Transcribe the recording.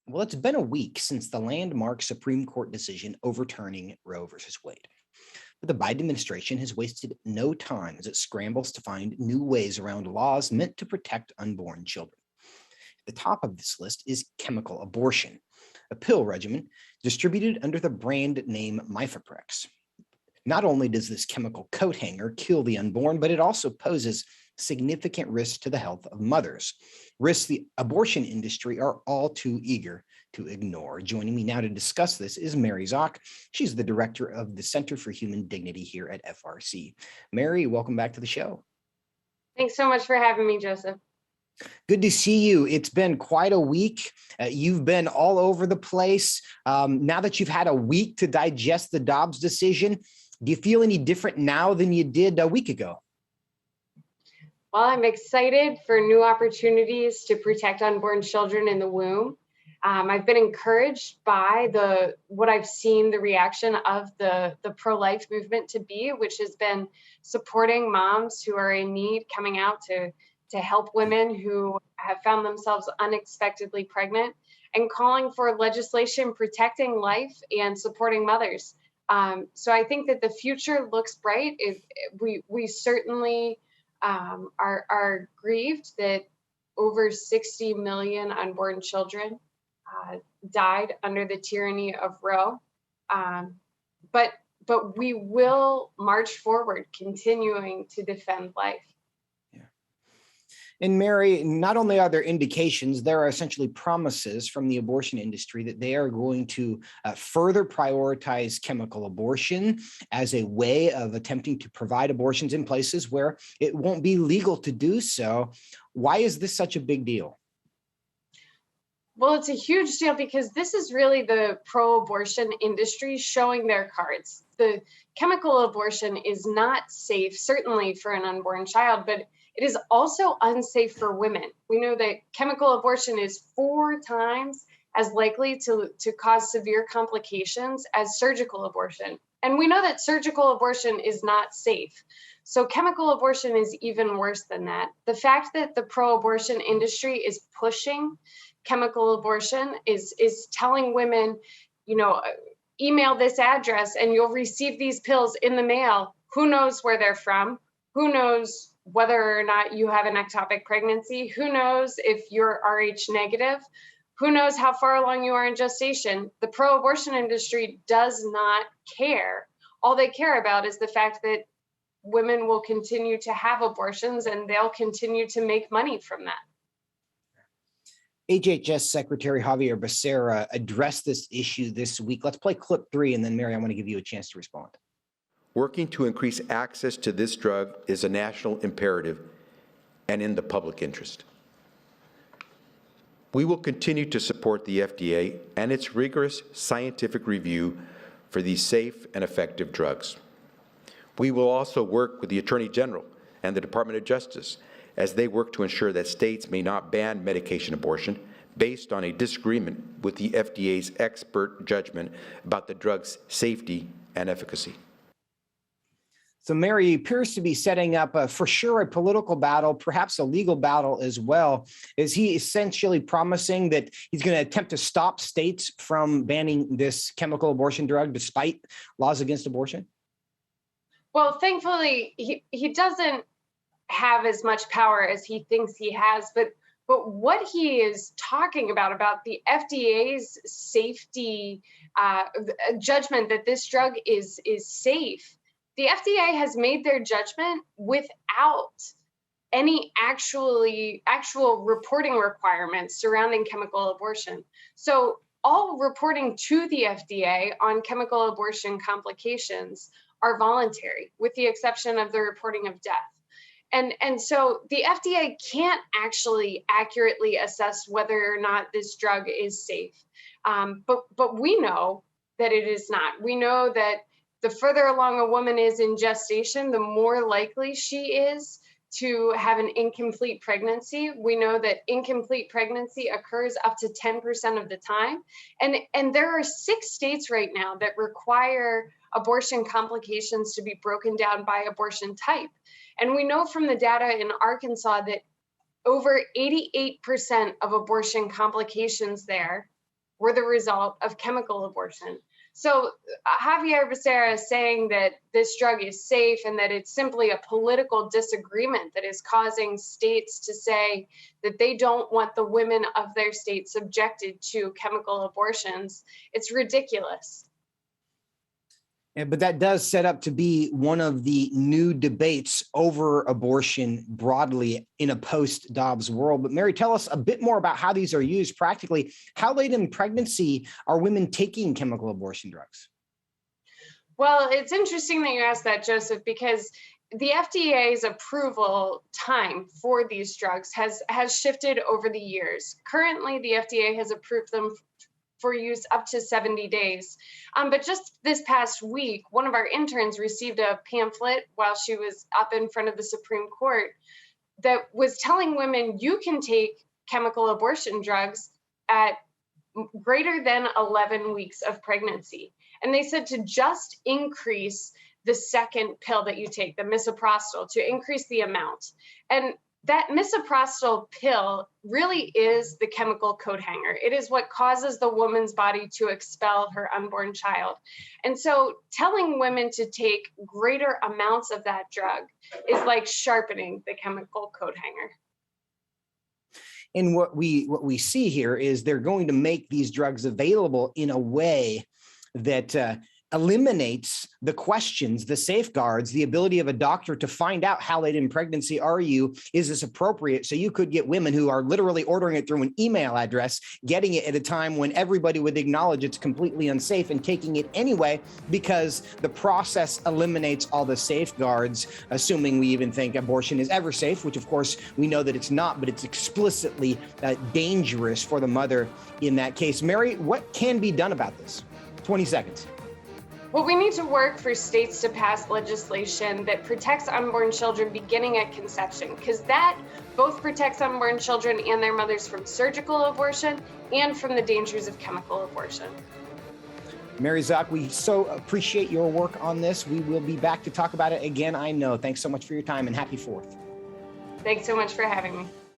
Well, it's been a week since the landmark Supreme Court decision overturning Roe versus Wade. But the Biden administration has wasted no time as it scrambles to find new ways around laws meant to protect unborn children. At the top of this list is chemical abortion, a pill regimen distributed under the brand name Mifeprex. Not only does this chemical coat hanger kill the unborn, but it also poses significant risks to the health of mothers, risks the abortion industry are all too eager to ignore. Joining me now to discuss this is Mary Szoch. She's the director of the Center for Human Dignity here at FRC. Mary, welcome back to the show. Thanks so much for having me, Joseph. Good to see you. It's been quite a week. You've been all over the place. Now that you've had a week to digest the Dobbs decision, do you feel any different now than you did a week ago? Well, I'm excited for new opportunities to protect unborn children in the womb. I've been encouraged by what I've seen the reaction of the pro-life movement to be, which has been supporting moms who are in need, coming out to help women who have found themselves unexpectedly pregnant, and calling for legislation protecting life and supporting mothers. So I think that the future looks bright. We certainly are grieved that over 60 million unborn children died under the tyranny of Roe. But we will march forward, continuing to defend life. And Mary, not only are there indications, there are essentially promises from the abortion industry that they are going to further prioritize chemical abortion as a way of attempting to provide abortions in places where it won't be legal to do so. Why is this such a big deal? Well, it's a huge deal because this is really the pro-abortion industry showing their cards. The chemical abortion is not safe, certainly for an unborn child, but it is also unsafe for women. We know that chemical abortion is 4 times as likely to cause severe complications as surgical abortion. And we know that surgical abortion is not safe. So chemical abortion is even worse than that. The fact that the pro-abortion industry is pushing chemical abortion is telling women, email this address and you'll receive these pills in the mail. Who knows where they're from? Who knows whether or not you have an ectopic pregnancy? Who knows if you're Rh negative? Who knows how far along you are in gestation? The pro-abortion industry does not care. All they care about is the fact that women will continue to have abortions and they'll continue to make money from that. HHS Secretary Javier Becerra addressed this issue this week. Let's play clip 3, and then Mary, I want to give you a chance to respond. Working to increase access to this drug is a national imperative and in the public interest. We will continue to support the FDA and its rigorous scientific review for these safe and effective drugs. We will also work with the Attorney General and the Department of Justice as they work to ensure that states may not ban medication abortion based on a disagreement with the FDA's expert judgment about the drug's safety and efficacy. So Mary appears to be setting up for sure a political battle, perhaps a legal battle as well. Is he essentially promising that he's going to attempt to stop states from banning this chemical abortion drug despite laws against abortion? Well, thankfully, he doesn't have as much power as he thinks he has, but what he is talking about the FDA's safety judgment that this drug is safe. The FDA has made their judgment without any actual reporting requirements surrounding chemical abortion. So all reporting to the FDA on chemical abortion complications are voluntary, with the exception of the reporting of death. And so the FDA can't actually accurately assess whether or not this drug is safe. But we know that it is not. We know that the further along a woman is in gestation, the more likely she is to have an incomplete pregnancy. We know that incomplete pregnancy occurs up to 10% of the time. And there are 6 states right now that require abortion complications to be broken down by abortion type. And we know from the data in Arkansas that over 88% of abortion complications there were the result of chemical abortion. So Javier Becerra is saying that this drug is safe and that it's simply a political disagreement that is causing states to say that they don't want the women of their state subjected to chemical abortions. It's ridiculous. But that does set up to be one of the new debates over abortion broadly in a post-Dobbs world. But Mary, tell us a bit more about how these are used practically. How late in pregnancy are women taking chemical abortion drugs? Well, it's interesting that you asked that, Joseph, because the FDA's approval time for these drugs has shifted over the years. Currently, the FDA has approved them for use up to 70 days. But just this past week, one of our interns received a pamphlet while she was up in front of the Supreme Court that was telling women you can take chemical abortion drugs at greater than 11 weeks of pregnancy. And they said to just increase the second pill that you take, the misoprostol, to increase the amount. And that misoprostol pill really is the chemical coat hanger. It is what causes the woman's body to expel her unborn child. And so telling women to take greater amounts of that drug is like sharpening the chemical coat hanger. And what we see here is they're going to make these drugs available in a way that eliminates the questions, the safeguards, the ability of a doctor to find out how late in pregnancy are you, is this appropriate? So you could get women who are literally ordering it through an email address, getting it at a time when everybody would acknowledge it's completely unsafe and taking it anyway, because the process eliminates all the safeguards, assuming we even think abortion is ever safe, which of course we know that it's not, but it's explicitly dangerous for the mother in that case. Mary, what can be done about this? 20 seconds. Well, we need to work for states to pass legislation that protects unborn children beginning at conception, because that both protects unborn children and their mothers from surgical abortion and from the dangers of chemical abortion. Mary Szoch, we so appreciate your work on this. We will be back to talk about it again, I know. Thanks so much for your time and happy 4th. Thanks so much for having me.